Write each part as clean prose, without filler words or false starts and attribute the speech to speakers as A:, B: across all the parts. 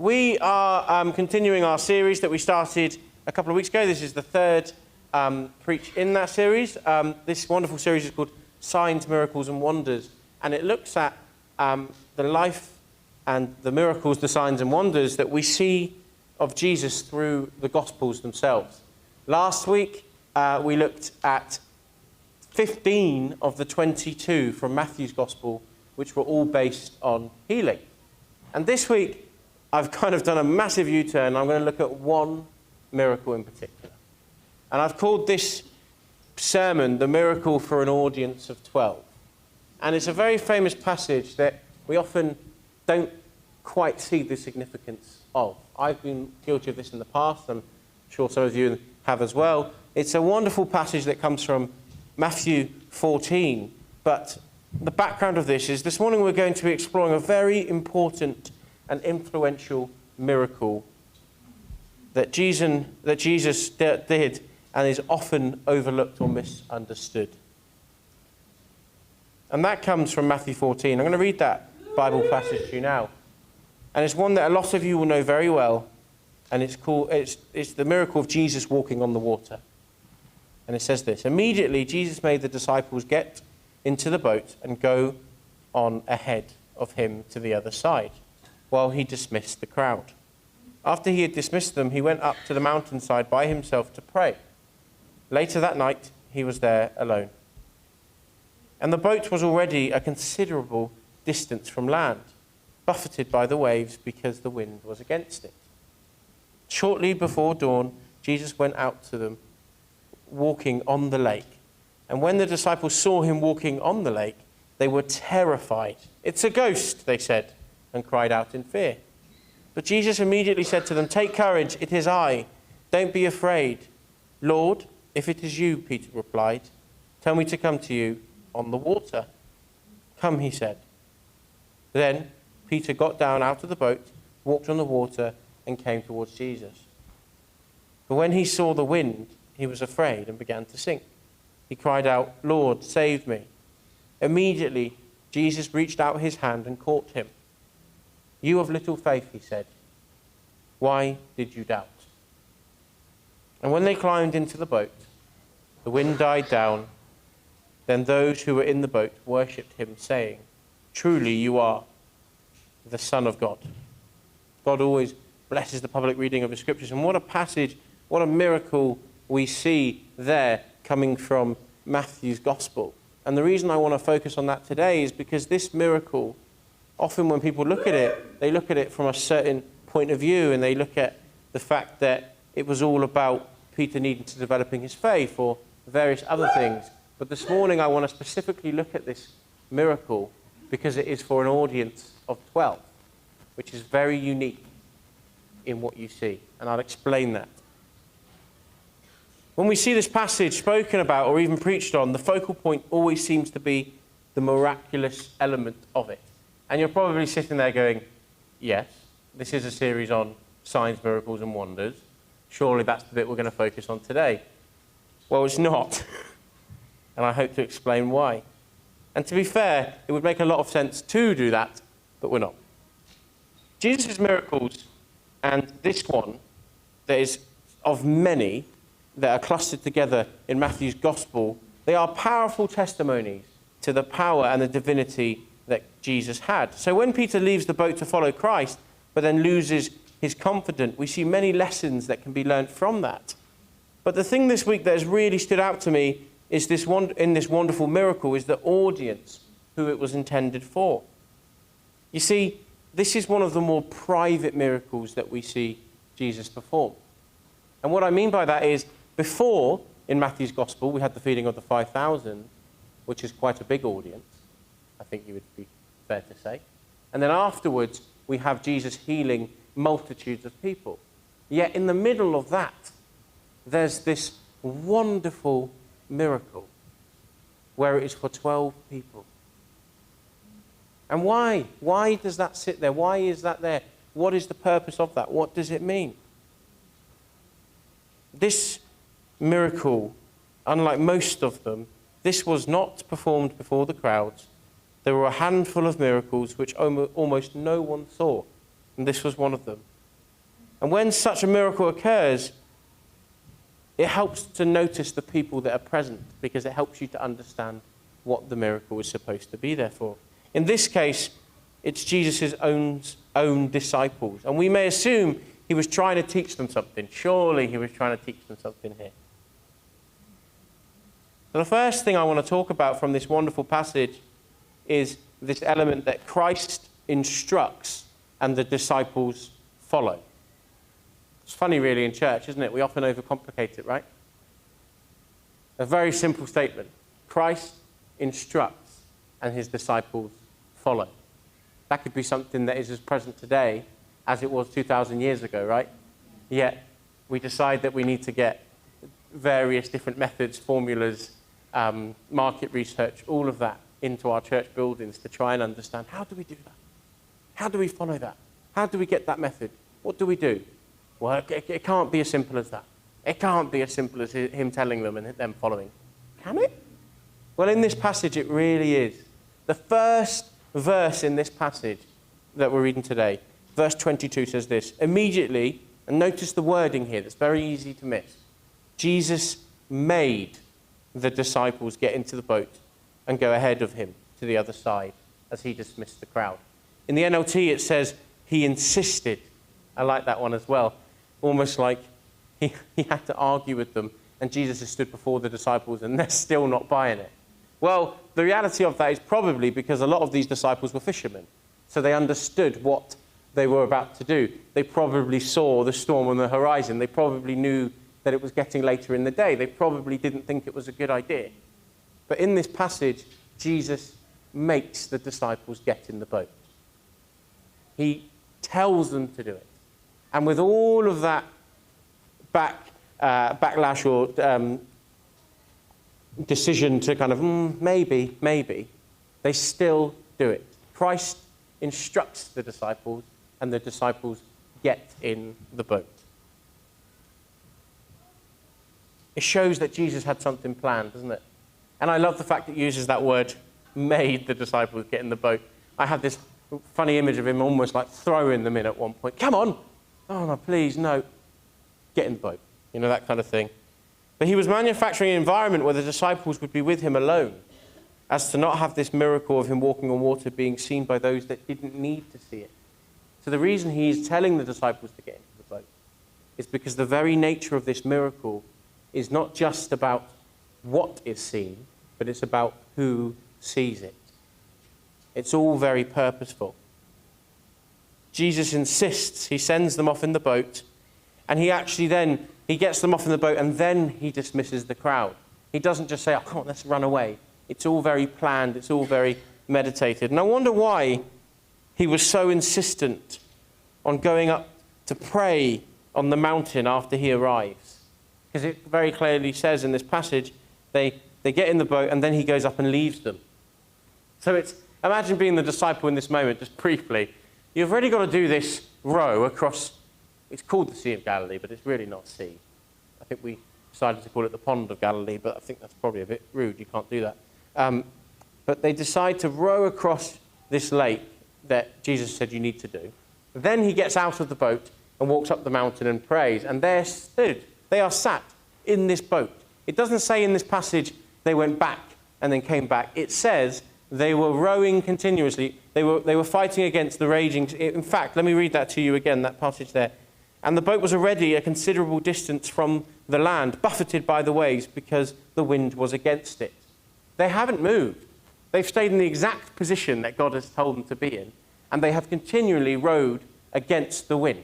A: We are continuing our series that we started a couple of weeks ago. This is the third preach in that series. This wonderful series is called Signs, Miracles and Wonders, and it looks at the life and the miracles, the signs and wonders that we see of Jesus through the Gospels themselves. Last week, we looked at 15 of the 22 from Matthew's Gospel, which were all based on healing. And this week, I've kind of done a massive U-turn. I'm going to look at one miracle in particular. And I've called this sermon, The Miracle for an Audience of 12. And it's a very famous passage that we often don't quite see the significance of. I've been guilty of this in the past. I'm sure some of you have as well. It's a wonderful passage that comes from Matthew 14. But the background of this morning we're going to be exploring a very important and influential miracle that Jesus did and is often overlooked or misunderstood. And that comes from Matthew 14. I'm going to read that Bible passage to you now. And it's one that a lot of you will know very well. And it's the miracle of Jesus walking on the water. And it says this: immediately Jesus made the disciples get into the boat and go on ahead of him to the other side, while he dismissed the crowd. After he had dismissed them, he went up to the mountainside by himself to pray. Later that night, he was there alone. And the boat was already a considerable distance from land, buffeted by the waves because the wind was against it. Shortly before dawn, Jesus went out to them, walking on the lake. And when the disciples saw him walking on the lake, they were terrified. "It's a ghost," they said, and cried out in fear. But Jesus immediately said to them, "Take courage, it is I. Don't be afraid." "Lord, if it is you," Peter replied, "tell me to come to you on the water." "Come," he said. Then Peter got down out of the boat, walked on the water, and came towards Jesus. But when he saw the wind, he was afraid and began to sink. He cried out, "Lord, save me." Immediately, Jesus reached out his hand and caught him. "You of little faith," he said, "why did you doubt?" And when they climbed into the boat, the wind died down. Then those who were in the boat worshipped him, saying, "Truly you are the Son of God." God always blesses the public reading of the Scriptures. And what a passage, what a miracle we see there coming from Matthew's Gospel. And the reason I want to focus on that today is because this miracle, often when people look at it, they look at it from a certain point of view, and they look at the fact that it was all about Peter needing to developing his faith or various other things. But this morning I want to specifically look at this miracle because it is for an audience of 12, which is very unique in what you see. And I'll explain that. When we see this passage spoken about or even preached on, the focal point always seems to be the miraculous element of it. And you're probably sitting there going, yes, this is a series on signs, miracles and wonders. Surely that's the bit we're going to focus on today. Well, it's not. And I hope to explain why. And to be fair, it would make a lot of sense to do that, but we're not. Jesus' miracles, and this one, that is of many that are clustered together in Matthew's Gospel, they are powerful testimonies to the power and the divinity that Jesus had. So when Peter leaves the boat to follow Christ, but then loses his confidence, we see many lessons that can be learned from that. But the thing this week that has really stood out to me is this wonderful miracle is the audience who it was intended for. You see, this is one of the more private miracles that we see Jesus perform. And what I mean by that is, before, in Matthew's Gospel, we had the feeding of the 5,000, which is quite a big audience, I think you would be fair to say. And then afterwards, we have Jesus healing multitudes of people. Yet in the middle of that, there's this wonderful miracle where it is for 12 people. And why? Why does that sit there? Why is that there? What is the purpose of that? What does it mean? This miracle, unlike most of them, this was not performed before the crowds. There were a handful of miracles which almost no one saw, and this was one of them. And when such a miracle occurs, it helps to notice the people that are present, because it helps you to understand what the miracle is supposed to be there for. In this case, it's Jesus' own disciples. And we may assume he was trying to teach them something. Surely he was trying to teach them something here. So the first thing I want to talk about from this wonderful passage is this element that Christ instructs and the disciples follow. It's funny really in church, isn't it? We often overcomplicate it, right? A very simple statement. Christ instructs and his disciples follow. That could be something that is as present today as it was 2,000 years ago, right? Yet we decide that we need to get various different methods, formulas, market research, all of that into our church buildings to try and understand, how do we do that? How do we follow that? How do we get that method? What do we do? Well, it can't be as simple as that. It can't be as simple as him telling them and them following. Can it? Well, in this passage, it really is. The first verse in this passage that we're reading today, verse 22 says this: immediately, and notice the wording here that's very easy to miss, Jesus made the disciples get into the boat and go ahead of him to the other side as he dismissed the crowd. In the NLT, it says he insisted. I like that one as well. Almost like he had to argue with them, and Jesus has stood before the disciples and they're still not buying it. Well, the reality of that is probably because a lot of these disciples were fishermen, so they understood what they were about to do. They probably saw the storm on the horizon. They probably knew that it was getting later in the day. They probably didn't think it was a good idea. But in this passage, Jesus makes the disciples get in the boat. He tells them to do it. And with all of that backlash or decision to kind of, maybe, they still do it. Christ instructs the disciples, and the disciples get in the boat. It shows that Jesus had something planned, doesn't it? And I love the fact that it uses that word, made the disciples get in the boat. I have this funny image of him almost like throwing them in at one point. Come on! Oh, no, please, no. Get in the boat. You know, that kind of thing. But he was manufacturing an environment where the disciples would be with him alone, as to not have this miracle of him walking on water being seen by those that didn't need to see it. So the reason he's telling the disciples to get into the boat is because the very nature of this miracle is not just about what is seen, but it's about who sees it. It's all very purposeful. Jesus insists, he sends them off in the boat, and he gets them off in the boat, and then he dismisses the crowd. He doesn't just say, oh, come on, let's run away. It's all very planned, it's all very meditated. And I wonder why he was so insistent on going up to pray on the mountain after he arrives. Because it very clearly says in this passage, they get in the boat, and then he goes up and leaves them. So imagine being the disciple in this moment, just briefly. You've already got to do this row across, it's called the Sea of Galilee, but it's really not sea. I think we decided to call it the Pond of Galilee, but I think that's probably a bit rude. You can't do that. But they decide to row across this lake that Jesus said you need to do. Then he gets out of the boat and walks up the mountain and prays, and they are sat in this boat. It doesn't say in this passage they went back and then came back. It says they were rowing continuously. They were fighting against the raging. In fact, let me read that to you again, that passage there. And the boat was already a considerable distance from the land, buffeted by the waves because the wind was against it. They haven't moved. They've stayed in the exact position that God has told them to be in, and they have continually rowed against the wind.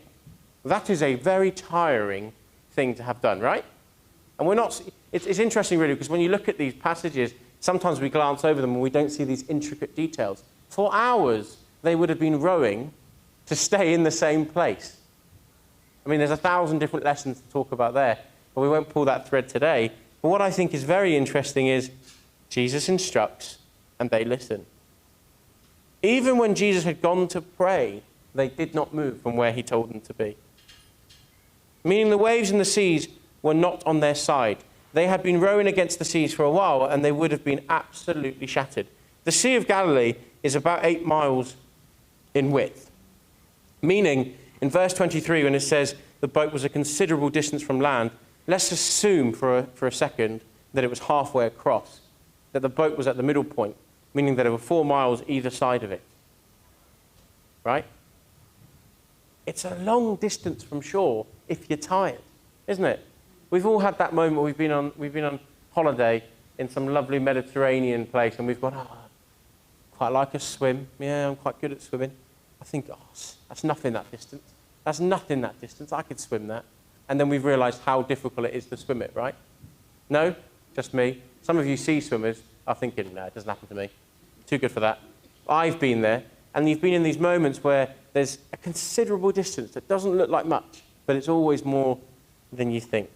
A: That is a very tiring thing to have done, right? And it's interesting really, because when you look at these passages, sometimes we glance over them and we don't see these intricate details. For hours, they would have been rowing to stay in the same place. I mean, there's 1,000 different lessons to talk about there, but we won't pull that thread today. But what I think is very interesting is Jesus instructs and they listen. Even when Jesus had gone to pray, they did not move from where he told them to be. Meaning the waves and the seas were not on their side. They had been rowing against the seas for a while, and they would have been absolutely shattered. The Sea of Galilee is about 8 miles in width. Meaning, in verse 23, when it says, the boat was a considerable distance from land, let's assume for a second that it was halfway across, that the boat was at the middle point, meaning that there were 4 miles either side of it. Right? It's a long distance from shore if you're tired, isn't it? We've all had that moment. We've been on holiday in some lovely Mediterranean place, and we've gone, quite like a swim. Yeah, I'm quite good at swimming. I think, that's nothing that distance. That's nothing that distance. I could swim that. And then we've realised how difficult it is to swim it, right? No? Just me? Some of you sea swimmers are thinking, no, it doesn't happen to me. Too good for that. I've been there, and you've been in these moments where there's a considerable distance that doesn't look like much, but it's always more than you think.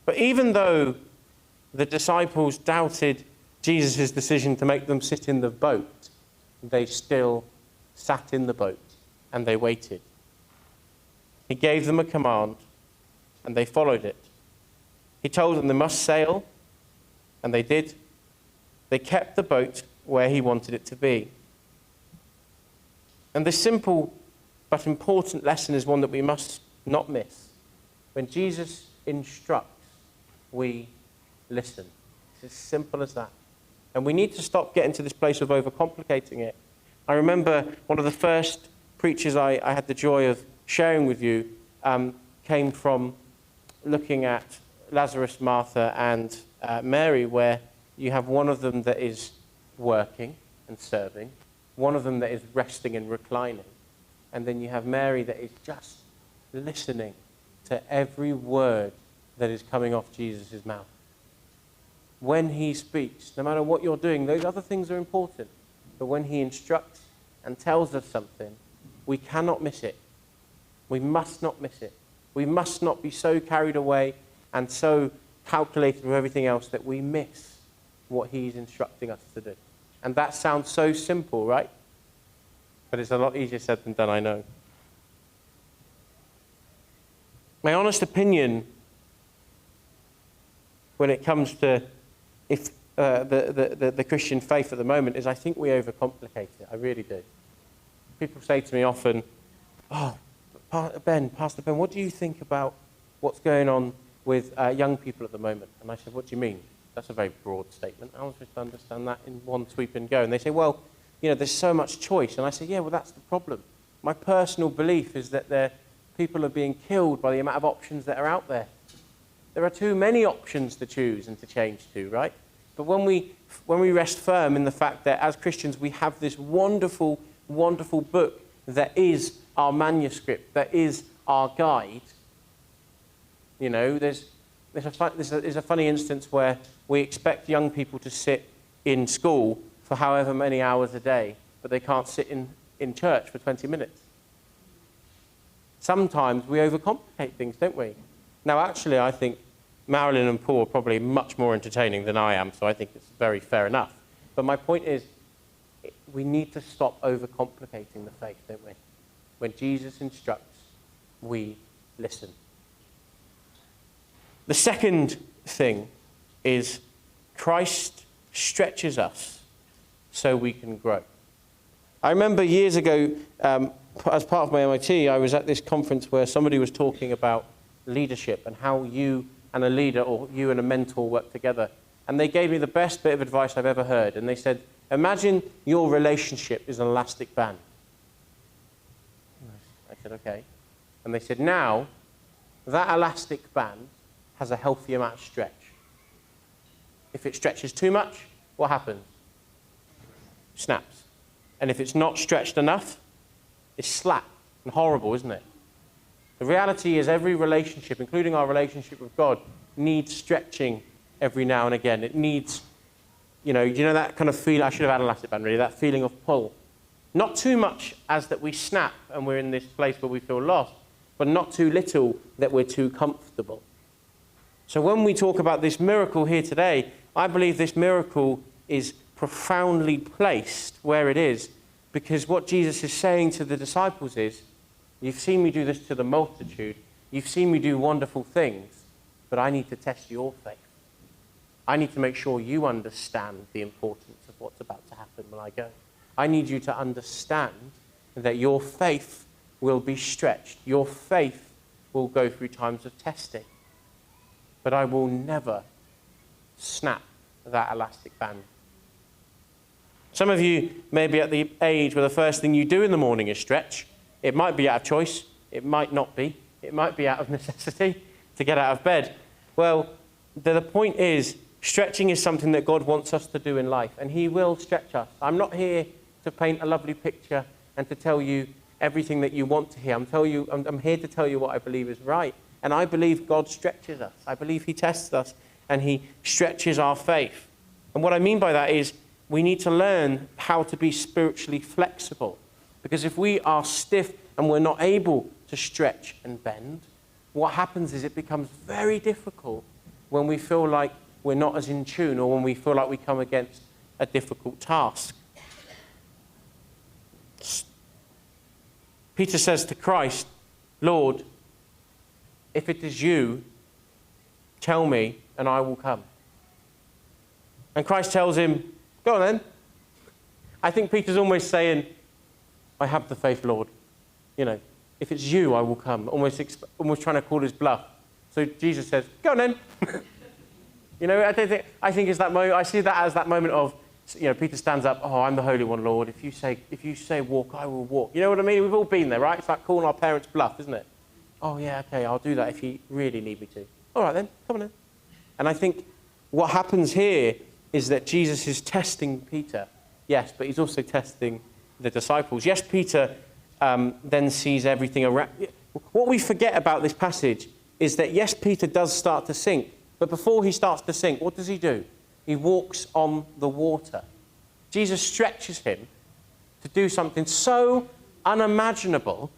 A: But even though the disciples doubted Jesus' decision to make them sit in the boat, they still sat in the boat and they waited. He gave them a command and they followed it. He told them they must sail, and they did. They kept the boat where he wanted it to be. And this simple but important lesson is one that we must not miss. When Jesus instructs, we listen. It's as simple as that. And we need to stop getting to this place of overcomplicating it. I remember one of the first preachers I had the joy of sharing with you came from looking at Lazarus, Martha, and Mary, where you have one of them that is working and serving, one of them that is resting and reclining, and then you have Mary that is just listening to every word that is coming off Jesus' mouth. When he speaks, no matter what you're doing, those other things are important. But when he instructs and tells us something, we cannot miss it. We must not miss it. We must not be so carried away and so calculated with everything else that we miss what he's instructing us to do. And that sounds so simple, right? But it's a lot easier said than done, I know. My honest opinion when it comes to the Christian faith at the moment is I think we overcomplicate it. I really do. People say to me often, Pastor Ben, what do you think about what's going on with young people at the moment? And I said, what do you mean? That's a very broad statement. I was supposed to understand that in one sweep and go. And they say, well, there's so much choice. And I say, yeah, well, that's the problem. My personal belief is that people are being killed by the amount of options that are out there. There are too many options to choose and to change to, right? But when we rest firm in the fact that as Christians we have this wonderful, wonderful book that is our manuscript, that is our guide, there's a funny instance where we expect young people to sit in school for however many hours a day, but they can't sit in church for 20 minutes. Sometimes we overcomplicate things, don't we? Now, actually, I think Marilyn and Paul are probably much more entertaining than I am, so I think it's very fair enough. But my point is, we need to stop overcomplicating the faith, don't we? When Jesus instructs, we listen. The second thing is Christ stretches us so we can grow. I remember years ago, as part of my MIT, I was at this conference where somebody was talking about leadership and how you and a leader or you and a mentor work together. And they gave me the best bit of advice I've ever heard. And they said, imagine your relationship is an elastic band. I said, okay. And they said, now, that elastic band has a healthy amount of stretch. If it stretches too much, what happens? It snaps. And if it's not stretched enough, it's slack and horrible, isn't it? The reality is every relationship, including our relationship with God, needs stretching every now and again. It needs, that kind of feel, I should have had an elastic band really, that feeling of pull. Not too much as that we snap and we're in this place where we feel lost, but not too little that we're too comfortable. So when we talk about this miracle here today, I believe this miracle is profoundly placed where it is, because what Jesus is saying to the disciples is, you've seen me do this to the multitude, you've seen me do wonderful things, but I need to test your faith. I need to make sure you understand the importance of what's about to happen when I go. I need you to understand that your faith will be stretched. Your faith will go through times of testing. But I will never snap that elastic band. Some of you may be at the age where the first thing you do in the morning is stretch. It might be out of choice. It might not be. It might be out of necessity to get out of bed. Well, the point is, stretching is something that God wants us to do in life, and he will stretch us. I'm not here to paint a lovely picture and to tell you everything that you want to hear. I'm here to tell you what I believe is right. And I believe God stretches us. I believe he tests us and he stretches our faith. And what I mean by that is we need to learn how to be spiritually flexible. Because if we are stiff and we're not able to stretch and bend, what happens is it becomes very difficult when we feel like we're not as in tune or when we feel like we come against a difficult task. Peter says to Christ, Lord, if it is you, tell me and I will come. And Christ tells him, go on then. I think Peter's almost saying, I have the faith, Lord. You know, if it's you, I will come. Almost trying to call his bluff. So Jesus says, go on then. You know, I think it's that moment. I see that as that moment of, you know, Peter stands up. Oh, I'm the Holy One, Lord. If you say walk, I will walk. You know what I mean? We've all been there, right? It's like calling our parents bluff, isn't it? Oh yeah, okay, I'll do that if you really need me to. All right then, come on then. And I think what happens here is that Jesus is testing Peter. Yes, but he's also testing the disciples. Yes, Peter then sees everything around. What we forget about this passage is that, yes, Peter does start to sink. But before he starts to sink, what does he do? He walks on the water. Jesus stretches him to do something so unimaginable.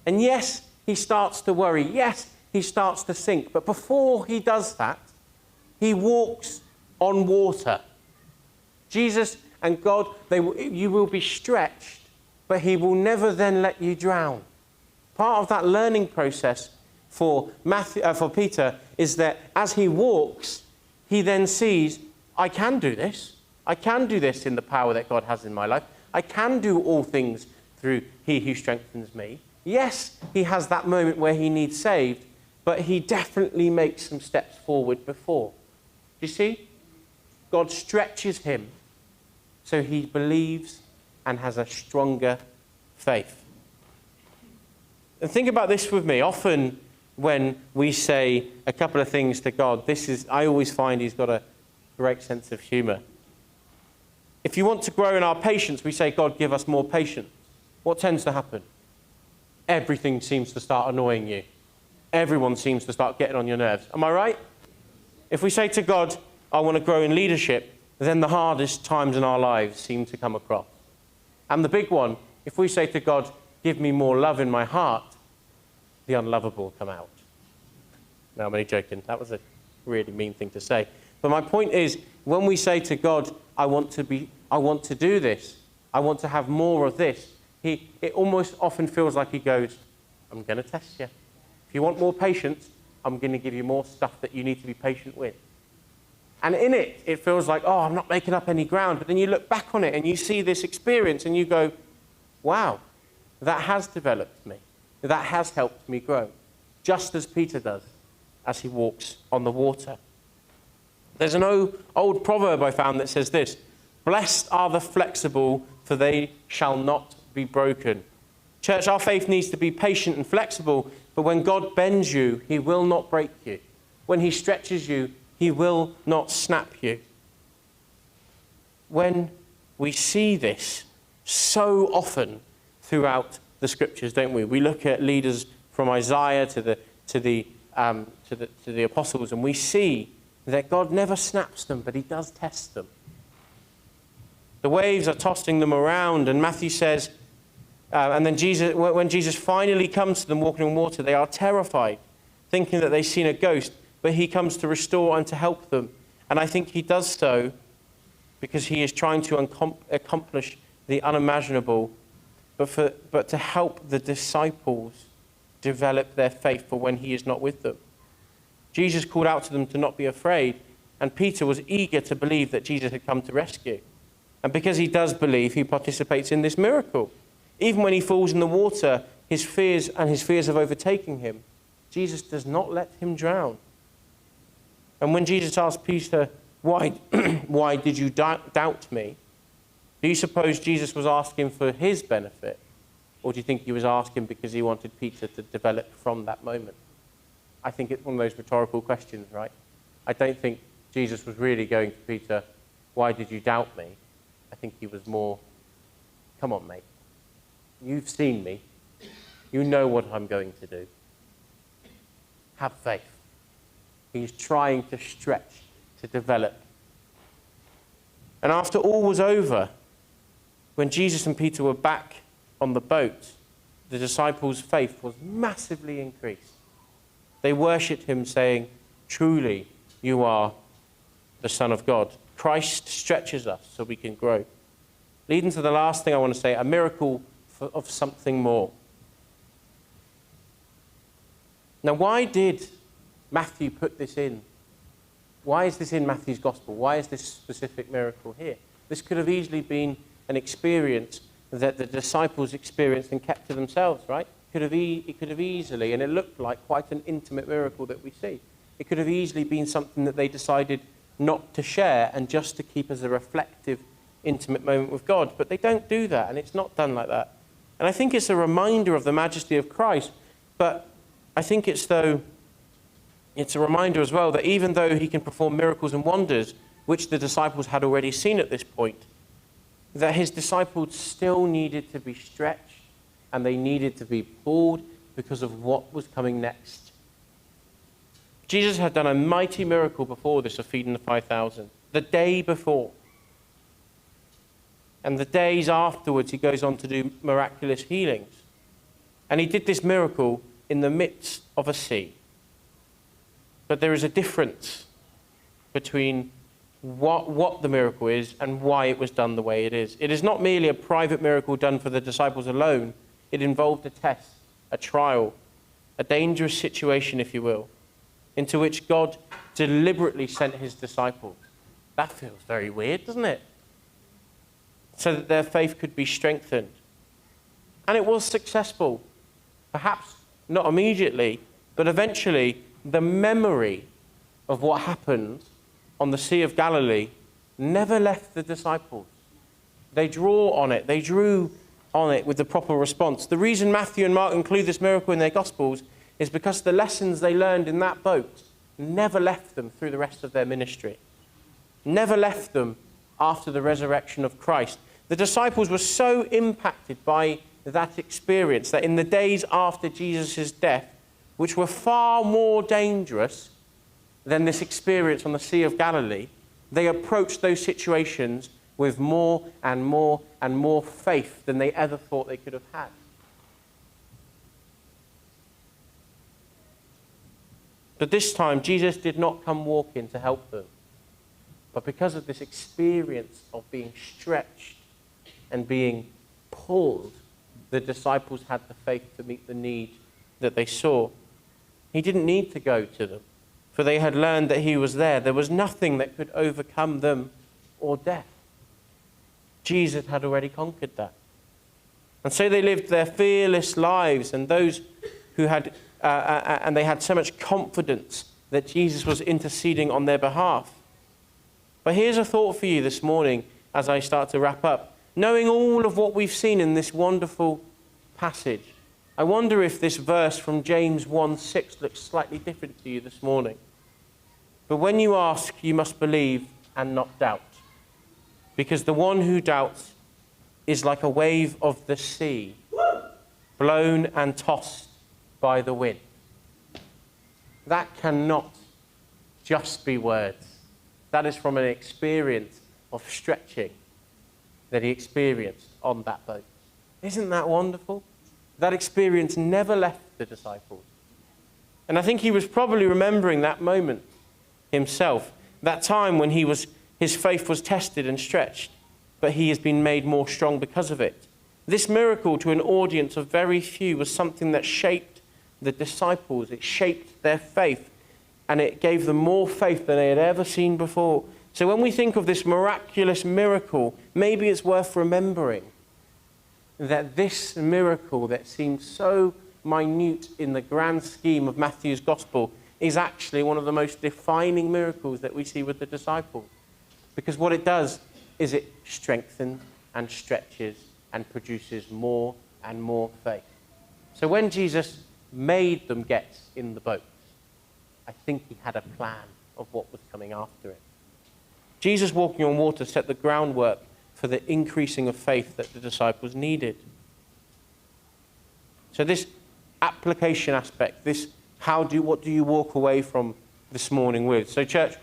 A: And yes, he starts to worry. Yes, he starts to sink. But before he does that, he walks on water. Jesus and God, you will be stretched, but he will never then let you drown. Part of that learning process for Peter is that as he walks, he then sees, I can do this. I can do this in the power that God has in my life. I can do all things through he who strengthens me. Yes, he has that moment where he needs saved, but he definitely makes some steps forward before. Do you see? God stretches him so he believes and has a stronger faith. And think about this with me. Often when we say a couple of things to God, I always find he's got a great sense of humour. If you want to grow in our patience, we say, God, give us more patience. What tends to happen? Everything seems to start annoying you. Everyone seems to start getting on your nerves. Am I right? If we say to God, I want to grow in leadership, then the hardest times in our lives seem to come across. And the big one, if we say to God, give me more love in my heart, the unlovable will come out. No, I'm only joking. That was a really mean thing to say. But my point is, when we say to God, I want to do this, I want to have more of this, it almost often feels like he goes, I'm going to test you. If you want more patience, I'm going to give you more stuff that you need to be patient with. And in it, it feels like, oh, I'm not making up any ground. But then you look back on it and you see this experience and you go, wow, that has developed me. That has helped me grow, just as Peter does as he walks on the water. There's an old proverb I found that says this, blessed are the flexible, for they shall not be broken. Church, our faith needs to be patient and flexible, but when God bends you, he will not break you. When he stretches you, he will not snap you. When we see this so often throughout the scriptures, don't we? We look at leaders from Isaiah to the apostles, and we see that God never snaps them, but he does test them. The waves are tossing them around, and Matthew says, and then when Jesus finally comes to them walking on water, they are terrified, thinking that they've seen a ghost, but he comes to restore and to help them. And I think he does so because he is trying to accomplish the unimaginable, but to help the disciples develop their faith for when he is not with them. Jesus called out to them to not be afraid, and Peter was eager to believe that Jesus had come to rescue. And because he does believe, he participates in this miracle. Even when he falls in the water, his fears of overtaking him, Jesus does not let him drown. And when Jesus asked Peter, why did you doubt me? Do you suppose Jesus was asking for his benefit? Or do you think he was asking because he wanted Peter to develop from that moment? I think it's one of those rhetorical questions, right? I don't think Jesus was really going to Peter, why did you doubt me? I think he was more, come on, mate. You've seen me. You know what I'm going to do. Have faith. He's trying to stretch, to develop. And after all was over, when Jesus and Peter were back on the boat, the disciples' faith was massively increased. They worshipped him, saying, truly, you are the Son of God. Christ stretches us so we can grow. Leading to the last thing I want to say, a miracle of something more. Now, why did Matthew put this in? Why is this in Matthew's gospel? Why is this specific miracle here? This could have easily been an experience that the disciples experienced and kept to themselves, right? It could have easily, and it looked like quite an intimate miracle that we see. It could have easily been something that they decided not to share and just to keep as a reflective, intimate moment with God. But they don't do that, and it's not done like that. And I think it's a reminder of the majesty of Christ, but I think it's a reminder as well that even though he can perform miracles and wonders, which the disciples had already seen at this point, that his disciples still needed to be stretched and they needed to be pulled because of what was coming next. Jesus had done a mighty miracle before this of feeding the 5,000, the day before. And the days afterwards, he goes on to do miraculous healings. And he did this miracle in the midst of a sea. But there is a difference between what the miracle is and why it was done the way it is. It is not merely a private miracle done for the disciples alone. It involved a test, a trial, a dangerous situation, if you will, into which God deliberately sent his disciples. That feels very weird, doesn't it? So that their faith could be strengthened. And it was successful. Perhaps not immediately, but eventually the memory of what happened on the Sea of Galilee never left the disciples. They drew on it with the proper response. The reason Matthew and Mark include this miracle in their Gospels is because the lessons they learned in that boat never left them through the rest of their ministry. Never left them after the resurrection of Christ. The disciples were so impacted by that experience that in the days after Jesus' death, which were far more dangerous than this experience on the Sea of Galilee, they approached those situations with more and more and more faith than they ever thought they could have had. But this time, Jesus did not come walking to help them. But because of this experience of being stretched and being pulled, the disciples had the faith to meet the need that they saw. He didn't need to go to them, for they had learned that he was there. There was nothing that could overcome them or death. Jesus had already conquered that. And so they lived their fearless lives, and those who had, and they had so much confidence that Jesus was interceding on their behalf. But here's a thought for you this morning as I start to wrap up. Knowing all of what we've seen in this wonderful passage, I wonder if this verse from James 1:6 looks slightly different to you this morning. But when you ask, you must believe and not doubt. Because the one who doubts is like a wave of the sea, blown and tossed by the wind. That cannot just be words. That is from an experience of stretching that he experienced on that boat. Isn't that wonderful? That experience never left the disciples. And I think he was probably remembering that moment himself, that time when his faith was tested and stretched, but he has been made more strong because of it. This miracle to an audience of very few was something that shaped the disciples. It shaped their faith, and it gave them more faith than they had ever seen before. So when we think of this miraculous miracle, maybe it's worth remembering that this miracle that seems so minute in the grand scheme of Matthew's gospel is actually one of the most defining miracles that we see with the disciples. Because what it does is it strengthens and stretches and produces more and more faith. So when Jesus made them get in the boat, I think he had a plan of what was coming after it. Jesus walking on water set the groundwork for the increasing of faith that the disciples needed. So this application aspect, this what do you walk away from this morning with? So church,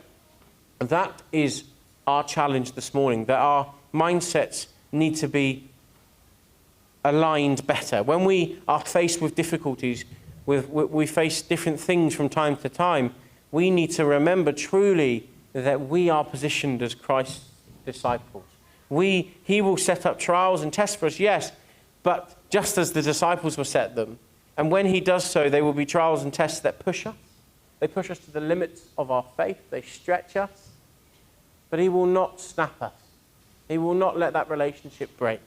A: that is our challenge this morning, that our mindsets need to be aligned better. When we are faced with difficulties, we face different things from time to time, we need to remember truly that we are positioned as Christ's disciples. He will set up trials and tests for us, yes, but just as the disciples will set them. And when he does so, there will be trials and tests that push us. They push us to the limits of our faith. They stretch us. But he will not snap us. He will not let that relationship break.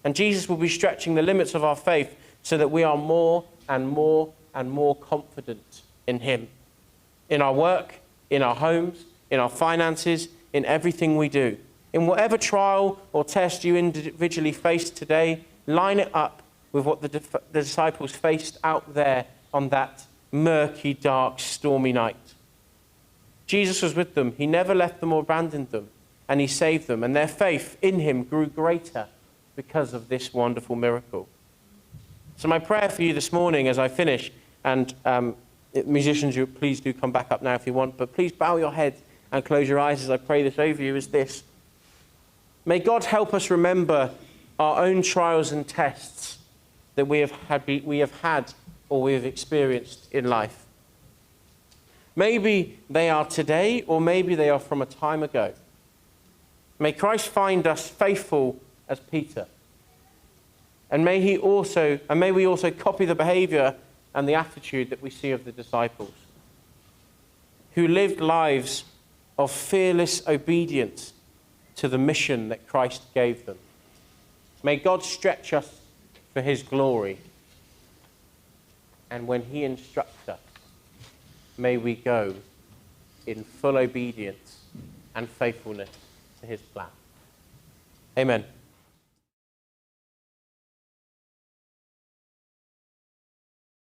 A: And Jesus will be stretching the limits of our faith so that we are more and more and more confident in him. In our work, in our homes, in our finances, in everything we do. In whatever trial or test you individually face today, line it up with what the disciples faced out there on that murky, dark, stormy night. Jesus was with them. He never left them or abandoned them, and he saved them. And their faith in him grew greater because of this wonderful miracle. So my prayer for you this morning as I finish, and musicians, please do come back up now if you want, but please bow your head and close your eyes as I pray this over you, is this. May God help us remember our own trials and tests that we have had or we have experienced in life. Maybe they are today, or maybe they are from a time ago. May Christ find us faithful as Peter. And may we also copy the behavior and the attitude that we see of the disciples, who lived lives of fearless obedience to the mission that Christ gave them. May God stretch us for his glory. And when he instructs us, may we go in full obedience and faithfulness to his plan. Amen.